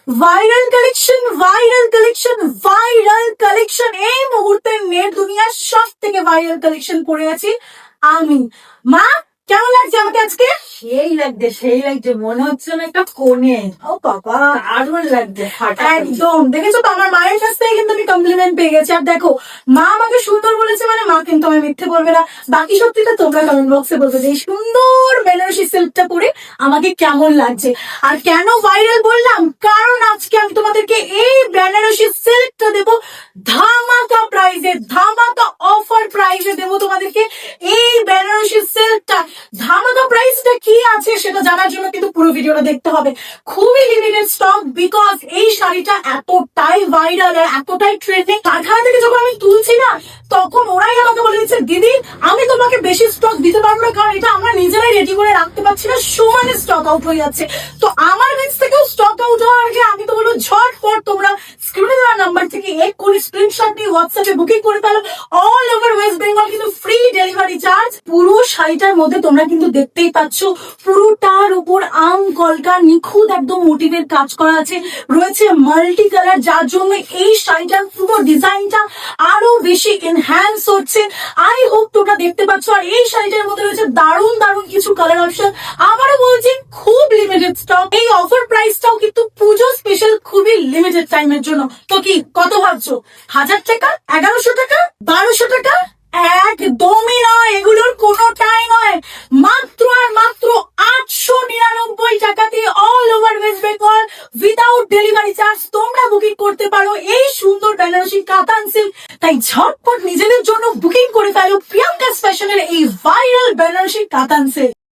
Viral collection এই মুহূর্তে net দুনিয়ার সব থেকে ভাইরাল কালেকশন পরে আছি আমি। মা, কেমন লাগছে আমাকে আজকে? সেই লাগছে মনে হচ্ছে না একটা কোণে। ও বাবা, দারুণ লাগছে, একদম। দেখেছো তো, আমার মায়ের কাছ থেকে কিন্তু আমি কমপ্লিমেন্ট পেয়ে গেছি। আর দেখো, মা আমাকে সুন্দর বলেছে মানে মা কিন্তু আমি মিথ্যে বলবে না। বাকি সত্যিটা তোমরা কমেন্ট বক্সে বলবে যে এই সুন্দর বেনারসি সিল্কটা পরে আমাকে কেমন লাগছে। আর কেন ভাইরাল বললাম, কারণ আজকে আমি তোমাদেরকে এই বেনারসি সিল্কটা দেবো ধামাকা প্রাইজে, ধামাকা অফার প্রাইজে দেবো তোমাদেরকে এই বেনারসি সিল্কটা। ধামাকা প্রাইসটা কি আছে সেটা জানার জন্য কিন্তু পুরো ভিডিওটা দেখতে হবে। খুবই লিমিটেড স্টক, বিকজ এই শাড়িটা এতটাই ভাইরাল আর এতটাই ট্রেন্ডিং। কারখানা থেকে যখন আমি তুলছি না, তখন ওরাই আমাকে বলে দিচ্ছে দিদি আমি তোমাকে বেশি স্টক দিতে পারবো না, কারণ এটা আমরা নিজেরাই রেডি করে রাখতে পারছি না, সমানে স্টক আউট হয়ে যাচ্ছে। তো আমার কাছ থেকেও স্টক আউট হওয়ার আগে আমি তো বলবো ঝটপট তোমরা স্ক্রিনে দেওয়া নাম্বার থেকে করে স্ক্রিনশট নিয়ে হোয়াটসঅ্যাপে বুকিং করে ফেলো। অল ওভার ওয়েস্ট বেঙ্গল কিন্তু ফ্রি ডেলিভারি চার্জ। পুরো শাড়িটার মধ্যে তোমরা কিন্তু দেখতেই পাচ্ছ পুরোটার উপর আম কলকা নিখুঁত একদম মোটিভের কাজ করা আছে, রয়েছে মাল্টি কালার, যার জন্য এই শাড়িটার পুরো ডিজাইনটা আরো বেশি এনহ্যান্স হচ্ছে। আই হোপ তোমরা দেখতে পাচ্ছ। আর এই শাড়িটার মধ্যে রয়েছে দারুণ দারুণ কিছু কালার অপশন। আবারও বলছি খুব লিমিটেড স্টক। এই অফার প্রাইসটাও কিন্তু পুজো স্পেশাল, খুবই লিমিটেড টাইমের জন্য। তো কি কত ভাবছো? 1000 টাকা, 1100 টাকা, 1200 টাকা? একদমই নয়, এগুলোর কোনোটাই নয়। মাত্র আর মাত্র 899 টাকাতে all over West Bengal without delivery charge তোমরা বুকিং করতে পারো এই সুন্দর বেনারসি কাতান সিল্ক। তাই ঝটপট নিজেদের জন্য বুকিং করে ফেলো প্রিয়াঙ্কাস ফ্যাশনের এই ভাইরাল বেনারসি কাতান সিল্ক।